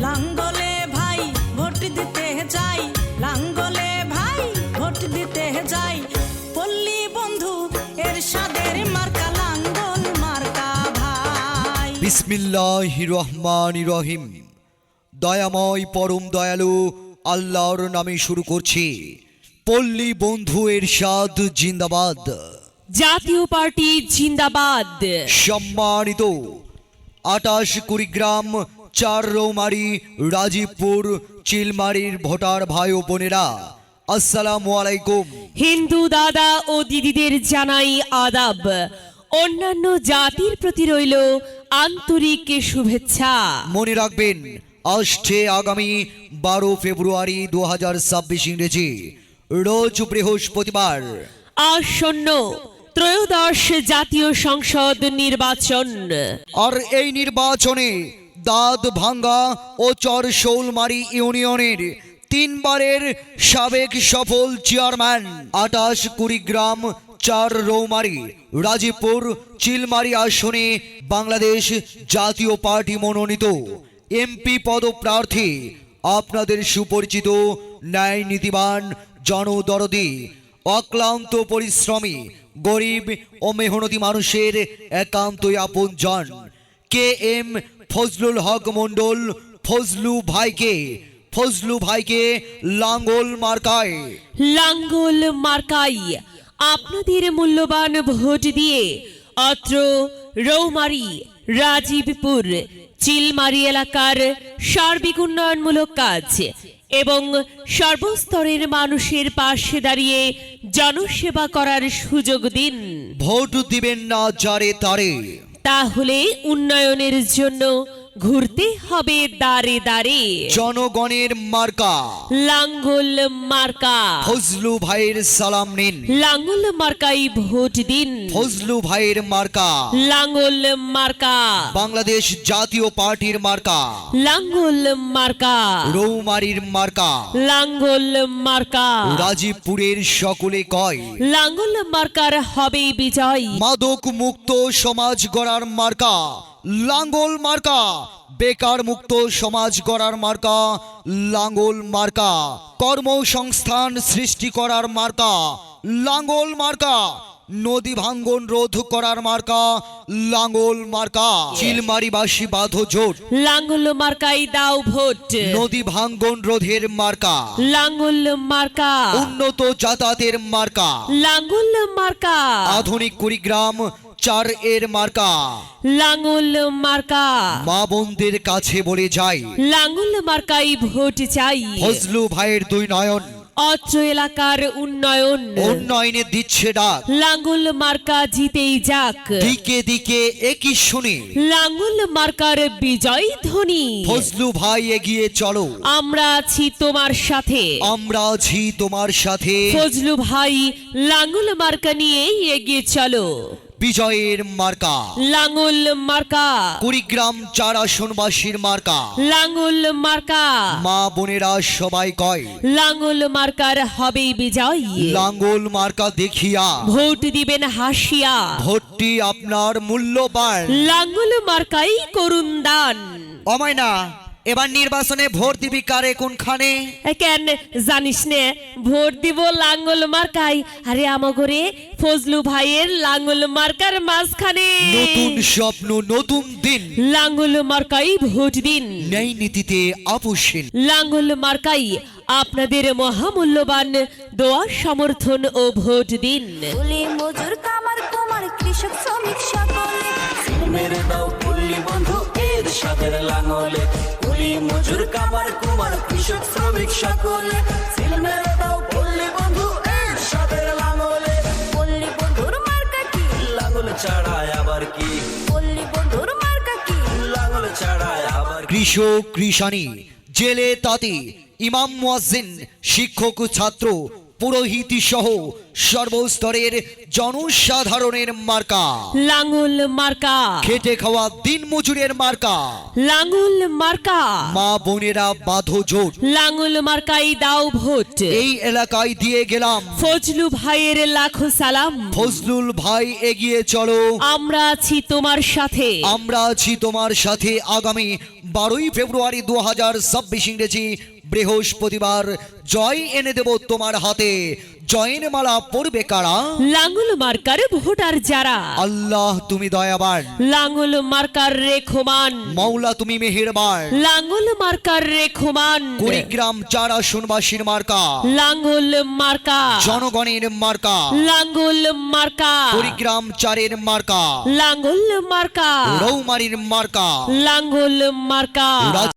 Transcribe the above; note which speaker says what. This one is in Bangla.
Speaker 1: লাঙ্গলে ভাই ভোট দিতে যাই, লাঙ্গলে ভাই ভোট দিতে যাই, পল্লী বন্ধু এরশাদের মার্কা লাঙ্গল মার্কা ভাই।
Speaker 2: বিসমিল্লাহির রহমানির রহিম। দয়াময় পরম দয়ালু আল্লাহর নামে শুরু করছি। পল্লী বন্ধু এরশাদ জিন্দাবাদ,
Speaker 3: জাতীয় পার্টি জিন্দাবাদ।
Speaker 2: সম্মানিত 28 কুড়িগ্রাম 4 রৌমারী রাজীবপুর চিলমারির ভোটার ভাই ও বোনেরা, আসসালামু আলাইকুম।
Speaker 3: হিন্দু দাদা ও দিদিদের জানাই আদাব। অন্যান্য জাতির প্রতি রইল আন্তরিক শুভেচ্ছা।
Speaker 2: মনে রাখবেন, আসছে আগামী 12 ফেব্রুয়ারি 2026 ইংরেজি রোজ বৃহস্পতিবার
Speaker 3: আসন্ন ত্রয়োদশ জাতীয় সংসদ নির্বাচন।
Speaker 2: আর এই নির্বাচনে দাঁত ভাঙ্গা ও চর শৌলমারি ইউনিয়নের 3 বারের সাবেক সফল চেয়ারম্যান 28 কুড়িগ্রাম 4 রৌমারী রাজীবপুর চিলমারি আসনে বাংলাদেশ জাতীয় পার্টি মনোনীত এমপি পদপ্রার্থী আপনাদের সুপরিচিত ন্যায় নীতিবান জনদরদি অক্লান্ত পরিশ্রমী গরিব ও মেহনতি মানুষের একান্তই আপনজন কে এম ফজলুল হক মণ্ডল ফজলু ভাইকে লাঙ্গল মার্কায়
Speaker 3: আপনাদের মূল্যবান ভোট দিয়ে অত্র রৌমারী রাজীবপুর চিলমারি এলাকার সার্বিক উন্নয়নমূলক কাজ এবং সর্বস্তরের মানুষের পাশে দাঁড়িয়ে জনসেবা করার সুযোগ দিন।
Speaker 2: ভোট দিবেন না যারে তারে,
Speaker 3: তাহলে উন্নয়নের জন্য ঘুরতে হবে দাঁড়ে দাঁড়ে।
Speaker 2: জনগণের মার্কা
Speaker 3: লাঙ্গল মার্কা,
Speaker 2: ফজলু ভাইয়ের সালাম নিন।
Speaker 3: লাঙ্গল মার্কাই ভোট দিন।
Speaker 2: ফজলু ভাইয়ের মার্কা
Speaker 3: লাঙ্গল মার্কা,
Speaker 2: বাংলাদেশ জাতীয় পার্টির মার্কা
Speaker 3: লাঙ্গল মার্কা,
Speaker 2: রৌমারীর মার্কা
Speaker 3: লাঙ্গল মার্কা,
Speaker 2: রাজীবপুরের সকলে কয়
Speaker 3: লাঙ্গল মার্কার হবে বিজয়।
Speaker 2: মাদক মুক্ত সমাজ গড়ার মার্কা লাঙ্গল মার্কা, বেকার মুক্ত সমাজ গড়ার মার্কা লাঙ্গল মার্কা, কর্মসংস্থান সৃষ্টি করার মার্কা লাঙ্গল মার্কা, নদী ভাঙ্গন রোধ করার মার্কা লাঙ্গল মার্কা, চিলমারিবাসী বাঁধো জোট
Speaker 3: লাঙ্গল মার্কাই দাও ভোট।
Speaker 2: নদী ভাঙ্গন রোধের মার্কা
Speaker 3: লাঙ্গল মার্কা,
Speaker 2: উন্নত যাতায়াতের মার্কা
Speaker 3: লাঙ্গল মার্কা,
Speaker 2: আধুনিক কুড়িগ্রাম 4 এর মার্কা
Speaker 3: লাঙ্গল মার্কা,
Speaker 2: মা বোনদের কাছে বলে যাই
Speaker 3: লাঙ্গল মার্কাই ভোট চাই।
Speaker 2: ফজলু ভাইয়ের 2 নয়ন
Speaker 3: অত্র এলাকার
Speaker 2: উন্নয়নে দিচ্ছে ডাক,
Speaker 3: লাঙ্গল মার্কা জিতেই যাক।
Speaker 2: দিকে দিকে একই শুনে
Speaker 3: লাঙ্গল মার্কার বিজয় ধ্বনি।
Speaker 2: ফজলু ভাই এগিয়ে চলো,
Speaker 3: আমরা আছি তোমার সাথে।
Speaker 2: আমরা আছি তোমার সাথে।
Speaker 3: ফজলু ভাই লাঙ্গল মার্কা নিয়ে এগিয়ে চলো।
Speaker 2: বিজয়ের মার্কা
Speaker 3: লাঙ্গল মার্কা,
Speaker 2: কুড়িগ্রাম 4 আসনবাসীর মার্কা,
Speaker 3: লাঙ্গল মার্কা,
Speaker 2: মা বোনেরা সবাই কয়
Speaker 3: লাঙ্গল মার্কার হবে বিজয়।
Speaker 2: লাঙ্গল মার্কা দেখিয়া
Speaker 3: ভোট দিবেন হাসিয়া,
Speaker 2: ভোটটি আপনার মূল্যবান।
Speaker 3: লাঙ্গল মার্কাই করুন দান।
Speaker 2: অমায়না, এবার নির্বাচনে ভোট দিবি কারে কোনখানে?
Speaker 3: কেন জানিস নে? ভোট দিব লাঙ্গল মার্কাই। আরে আমগরে ফজলু ভাইয়ের লাঙ্গল মার্কার মাঝখানে।
Speaker 2: নতুন স্বপ্ন নতুন দিন,
Speaker 3: লাঙ্গল মার্কাই ভোট দিন।
Speaker 2: ন্যায় নীতিতে আপোষহীন।
Speaker 3: লাঙ্গল মার্কাই আপনাদের মহামূল্যবান দোয়া সমর্থন ও ভোট দিন।
Speaker 4: কুলি মজুর কামার কুমার কৃষক শ্রমিক সকলে
Speaker 5: মেরে দাও পল্লী বন্ধু এরশাদের লাঙ্গলে, কুলি মজুর কামার কুমার কৃষক শ্রমিক সকলে মেরে দাও পল্লী বন্ধু এরশাদের লাঙ্গলে।
Speaker 4: পল্লী বন্ধুর মার্কা কি?
Speaker 5: লাঙ্গল ছাড়ায় আবার কি?
Speaker 4: পল্লী বন্ধুর মার্কা কি?
Speaker 5: লাঙ্গল ছাড়ায় আবার কি?
Speaker 2: কৃষক কৃষানি জেলে তাঁতি ইমাম মুয়াজ্জিন শিক্ষক ছাত্র পুরোহিত সহ সর্বস্তরের জনসাধারণের মার্কা
Speaker 3: লাঙ্গল মার্কা,
Speaker 2: খেটে খাওয়া দিন মজুরের মার্কা
Speaker 3: লাঙ্গল মার্কা,
Speaker 2: মা বোনেরা বাঁধো জোট
Speaker 3: লাঙ্গল মার্কাই দাও ভোট।
Speaker 2: এই এলাকায় দিয়ে গেলাম
Speaker 3: ফজলু ভাইয়ের লাখো সালাম।
Speaker 2: ফজলুল ভাই এগিয়ে চলো,
Speaker 3: আমরা আছি তোমার সাথে।
Speaker 2: আমরা আছি তোমার সাথে। আগামী 12ই ফেব্রুয়ারি 2026 ইংরেজি বৃহস্পতিবার। জয় এনে দেব তোমার হাতে, জয়ের মালা পড়বে কারা?
Speaker 3: লাঙ্গল মার্কার ভোটার যারা,
Speaker 2: আল্লাহ তুমি দয়াবান,
Speaker 3: লাঙ্গল মার্কার রেখমান,
Speaker 2: মৌলা তুমি মেহেরবান।
Speaker 3: লাঙ্গল মার্কার রেখমান,
Speaker 2: কুড়িগ্রাম 4 আসনবাসীর মার্কা,
Speaker 3: লাঙ্গল মার্কা,
Speaker 2: জনগণের মার্কা,
Speaker 3: লাঙ্গল মার্কা,
Speaker 2: কুড়িগ্রাম 4-এর মার্কা,
Speaker 3: লাঙ্গল মার্কা,
Speaker 2: রৌমারীর মার্কা,
Speaker 3: লাঙ্গল মার্কা।